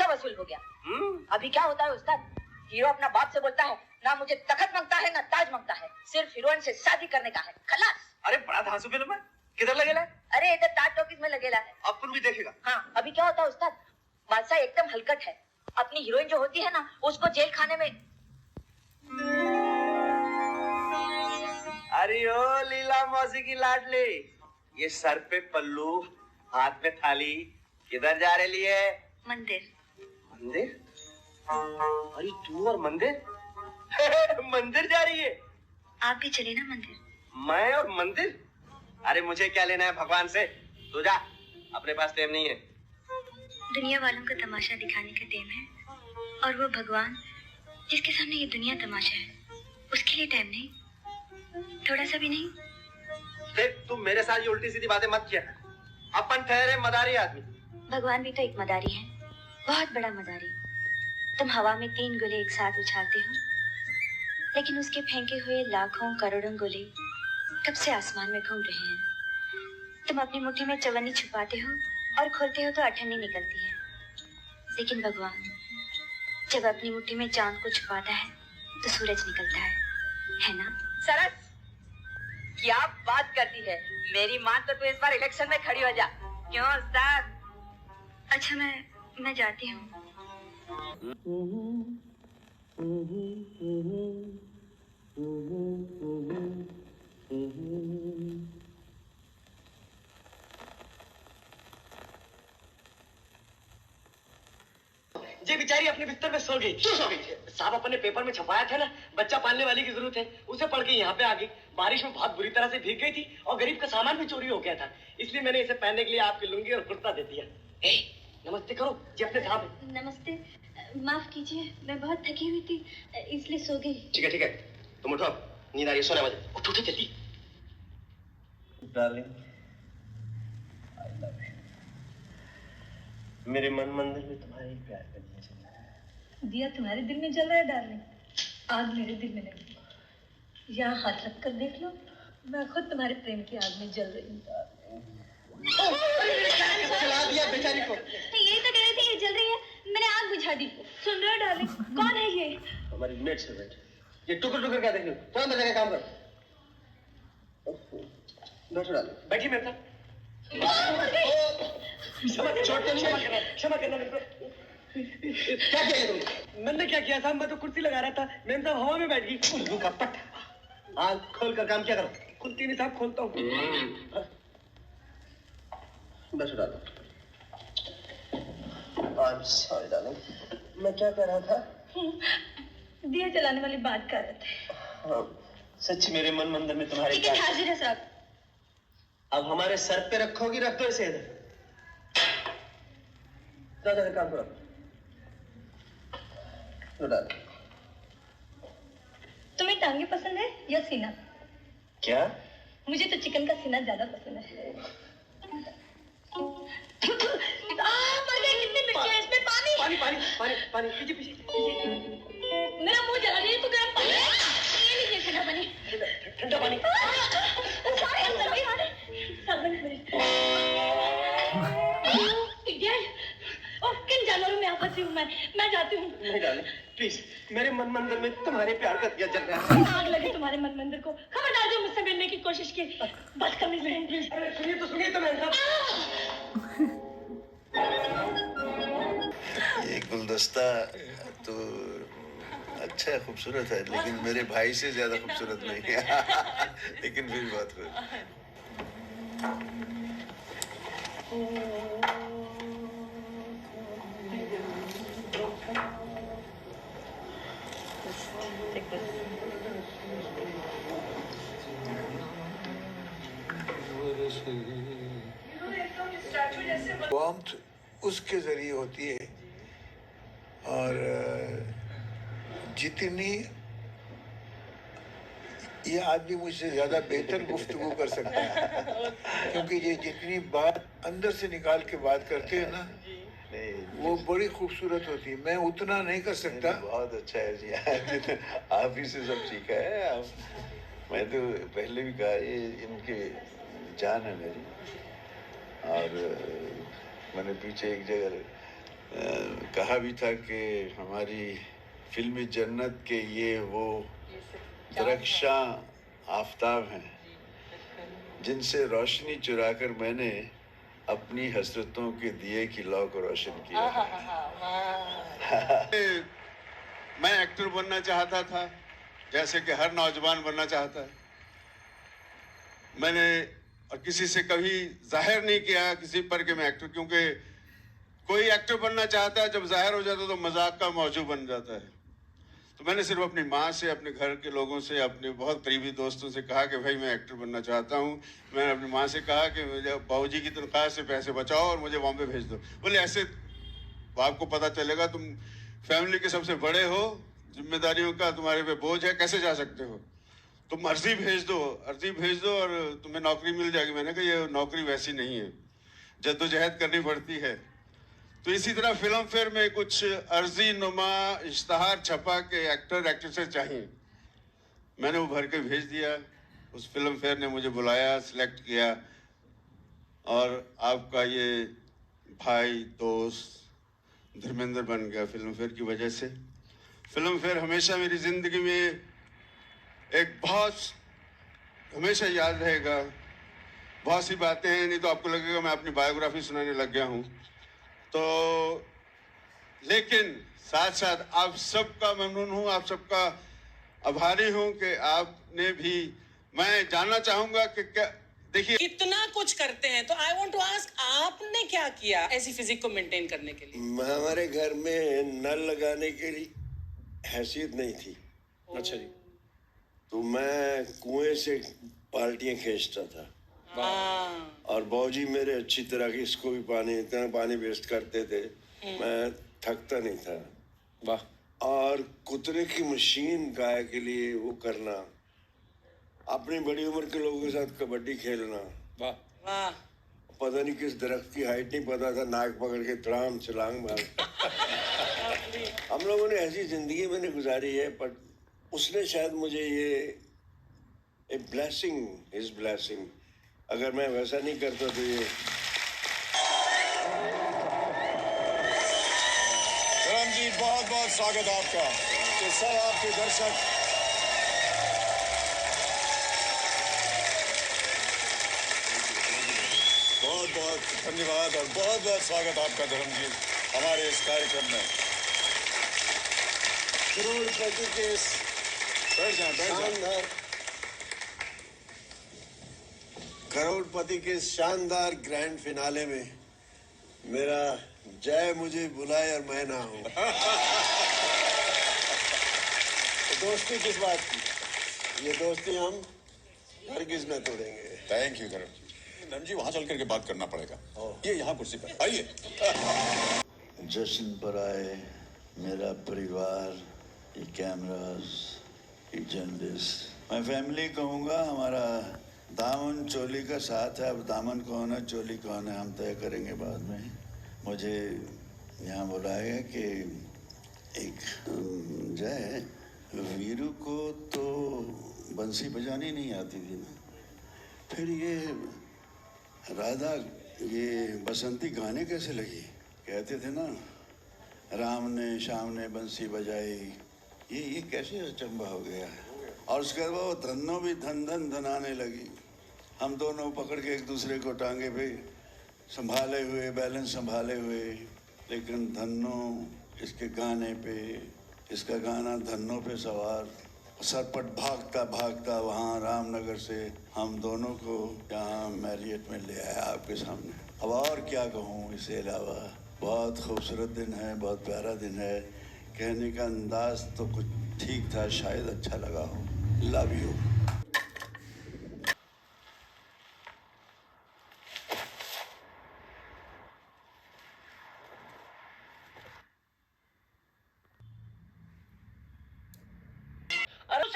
अच्छा वसूल हो गया। अभी क्या होता है उस्ताद, हीरो अपना बाप से बोलता है ना मुझे तखत मांगता है ना ताज मांगता है, सिर्फ हीरोइन से शादी करने का है, खलास। अरे बड़ा धांसू फिल्म है, किधर लगेला है? अरे इधर ताज टॉकीज में लगेला है। अब तुम भी देखेगा। हाँ, अभी क्या होता है उस्ताद, बादशाह एकदम हलकट है, अपनी हीरोइन जो होती है ना उसको जेल खाने में। अरे ओ लीला मौसी की लाडली, ये सर पे पल्लू हाथ में थाली, किधर जा रही है? मंदिर। मंदिर? अरे तू और मंदिर? मंदिर जा रही है? आप भी चले ना मंदिर। मैं और मंदिर? अरे मुझे क्या लेना है भगवान से, तू जा, अपने पास टाइम नहीं है। दुनिया वालों को तमाशा दिखाने का टाइम है, और वो भगवान जिसके सामने ये दुनिया तमाशा है, उसके लिए टाइम नहीं, थोड़ा सा भी नहीं। देख तुम मेरे साथ ये उल्टी सीधी बातें मत किया, अपन ठहरे मदारी आदमी। भगवान भी तो एक मदारी है, बहुत बड़ा मदारी। तुम हवा में 3 गोले एक साथ उछालते हो, लेकिन उसके फेंके हुए लाखों करोड़ों गोले कब से आसमान में घूम रहे हैं। तुम अपनी मुट्ठी में चवन्नी छुपाते हो और खोलते हो तो अठन्नी निकलती है, लेकिन भगवान जब अपनी मुट्ठी में चांद को छुपाता है तो सूरज निकलता है ना? सरस, क्या बात करती है, मेरी मान तो तू इस बार इलेक्शन में खड़ी हो जा। क्यों उस्ताद? अच्छा मैं जाती हूँ। ये बेचारी अपने बिस्तर में सो गई। क्यों सो गई? साहब अपने पेपर में छपाया था ना, बच्चा पालने वाली की जरूरत है, उसे पढ़ के यहाँ पे आ गई। बारिश में बहुत बुरी तरह से भीग गई थी और गरीब का सामान भी चोरी हो गया था, इसलिए मैंने इसे पहनने के लिए आपकी लुंगी और कुर्ता दे दिया। नमस्ते करो जी अपने साहब। नमस्ते, माफ कीजिए, मैं बहुत थकी हुई थी इसलिए सो गई। ठीक है, तुम उठो, नींद आ रही है, सोने वाले। उठो जल्दी। Darling, I love you. मेरे मन मंदिर में तुम्हारे ही प्यार का दिया जल रहा है। दिया तुम्हारे दिल में जल रहा है डार्लिंग, आग मेरे दिल में लगी। यहाँ हाथ रख कर देख लो, मैं खुद तुम्हारे प्रेम की आग में जल रही हूँ। चला दिया बेचारी को। यही तो कह रही थी, ये जल रही है, मैंने आग बुझा दी। सुन रहे हो डार्लिंग, कौन है ये? हमारी मेड सर्वेंट। ये टुकर क्या देख लो, तुरंत अंदर जाके काम कर। बैठो डार्लिंग, बैठी मेरे साथ। क्षमा करना क्या किया तुमने? मैंने क्या किया साहब, मैं तो कुर्सी लगा रहा था, मैम साहब हवा में बैठ गई। उल्लू का पट्टा। आँख खोल कर काम क्या करो? खुलती नहीं साहब, खोलता हूँ। बैठो डार्लिंग। I'm sorry darling, मैं क्या कह रहा था? दिया जलाने वाली बात कर रहे थे। हाँ, सच मेरे मन मंदिर में तुम्हारे टिकट हाजिर है साहब। अब हमारे सर पे रखोगी, रख दो इसे इधर। ज्यादा काम करो। तुम्हें टांगे पसंद है या सीना? क्या? मुझे तो चिकन का सीना ज्यादा पसंद है। कितने मिर्ची है इसमें? पानी पीछे। मेरा मुंह जला रही है, तो गर्म पानी। ये लीजिए ठंडा पानी। ठंडा पानी। सारे अंदर भी आ रहे। किन जानवरों में आपस हूँ मैं जाती हूँ। नहीं डार्लिंग, प्लीज, मेरे मन मंदिर में तुम्हारे प्यार का दिया जल रहा है। आग लगे तुम्हारे मन मंदिर को, खबरदार जो मुझसे मिलने की कोशिश की, बस कमी नहीं। प्लीज सुनिए तो मेरे साहब। ये गुलदस्ता तो अच्छा है, खूबसूरत है, लेकिन मेरे भाई से ज्यादा खूबसूरत नहीं है। लेकिन फिर बहुत वार्मथ उसके जरिए होती है, और जितनी ये आदमी मुझसे ज्यादा बेहतर गुफ्तगू कर सकता है, क्योंकि ये जितनी बात अंदर से निकाल के बात करते हैं ना, वो बड़ी खूबसूरत होती है। मैं उतना नहीं कर सकता। बहुत अच्छा है जी, आप ही से सब सीखा है। आप, मैं तो पहले भी कहा, ये इनके जान है मेरी। और मैंने पीछे एक जगह कहा भी था कि हमारी फिल्मी जन्नत के ये वो दरख्शां आफताब हैं जिनसे रोशनी चुराकर मैंने अपनी हसरतों के दिए की लौ को रोशन किया है। मैं एक्टर बनना चाहता था, जैसे कि हर नौजवान बनना चाहता है। मैंने और किसी से कभी जाहिर नहीं किया किसी पर कि मैं एक्टर, क्योंकि कोई एक्टर बनना चाहता है, जब जाहिर हो जाता है तो मजाक का मौजू बन जाता है। तो मैंने सिर्फ अपनी माँ से, अपने घर के लोगों से, अपने बहुत करीबी दोस्तों से कहा कि भाई मैं एक्टर बनना चाहता हूँ। मैंने अपनी माँ से कहा कि मुझे बाबूजी की तनख्वाह से पैसे बचाओ और मुझे बॉम्बे भेज दो। बोले ऐसे आपको पता चलेगा, तुम फैमिली के सबसे बड़े हो, जिम्मेदारियों का तुम्हारे पे बोझ है, कैसे जा सकते हो, तुम अर्जी भेज दो और तुम्हें नौकरी मिल जाएगी। मैंने कहा ये नौकरी वैसी नहीं है, जद्दोजहद करनी पड़ती है। तो इसी तरह फिल्म फेयर में कुछ अर्जी नुमा इश्तहार छपा के एक्टर एक्ट्रेसेस चाहिए। मैंने वो भर के भेज दिया। उस फिल्म फेयर ने मुझे बुलाया, सिलेक्ट किया, और आपका ये भाई दोस्त धर्मेंद्र बन गया फिल्म फेयर की वजह से। फिल्म फेयर हमेशा मेरी जिंदगी में एक हमेशा याद रहेगा। बहुत सी बातें हैं, नहीं तो आपको लगेगा मैं अपनी बायोग्राफी सुनाने लग गया हूँ। तो लेकिन साथ साथ आप सबका ममनून हूँ, आप सबका आभारी हूँ कि आपने भी, मैं जानना चाहूंगा कि क्या, देखिए कितना कुछ करते हैं, तो आई वांट टू आस्क आपने क्या किया ऐसी फिजिक को मेंटेन करने के लिए? हमारे घर में नल लगाने के लिए हैसियत नहीं थी। अच्छा जी। तो मैं कुएं से बाल्टियां खींचता था। और बाबूजी मेरे अच्छी तरह की, इसको भी इतना पानी वेस्ट करते थे, मैं थकता नहीं था। वाह। और कुतरे की मशीन गाय के लिए वो करना, अपनी बड़ी उम्र के लोगों के साथ कबड्डी खेलना। वाह वाह। पता नहीं किस दरख्त की हाइट नहीं पता था, नाक पकड़ के तड़ाम छलांग मार। हम लोगों ने ऐसी जिंदगी मैंने गुजारी है, पर उसने शायद मुझे ये ए ब्लेसिंग, हिज ब्लेसिंग, अगर मैं वैसा नहीं करता तो ये। धर्म जी बहुत बहुत स्वागत आपका, कि सब आपके दर्शक बहुत बहुत धन्यवाद और बहुत बहुत स्वागत आपका धर्म जी हमारे इस कार्यक्रम में। करोड़पति के बैठ जाएं। करोड़पति के शानदार ग्रैंड फिनाले में मेरा जय मुझे बुलाए और मैं ना हूं। तो दोस्ती किस बात की? ये दोस्ती हम हरगिज न तोड़ेंगे। थैंक यू धर्म जी। धर्म जी वहां चल करके बात करना पड़ेगा। ये यहाँ कुर्सी पर आइए। जश्न पर आए मेरा परिवार, ये कैमरास, ये जर्नलिस्ट, मैं फैमिली कहूँगा। हमारा दामन चोली का साथ है, अब दामन कौन है चोली कौन है हम तय करेंगे बाद में। मुझे यहाँ बुलाया कि एक जय, वीरू को तो बंसी बजानी नहीं आती थी ना, फिर ये राधा ये बसंती गाने कैसे लगी? कहते थे ना, राम ने शाम ने बंसी बजाई, ये कैसे अचंबा हो गया है। और उसके बाद वो धन्नो भी धन धन धनाने लगी। हम दोनों पकड़ के एक दूसरे को टांगे पे संभाले हुए, बैलेंस संभाले हुए, लेकिन धन्नो इसके गाने पे, इसका गाना धन्नो पे सवार, सरपट भागता भागता वहाँ रामनगर से हम दोनों को यहाँ मैरियट में ले आया आपके सामने। अब और क्या कहूँ इससे अलावा, बहुत खूबसूरत दिन है, बहुत प्यारा दिन है। कहने का अंदाज तो कुछ ठीक था, शायद अच्छा लगा हो। Love you. अरे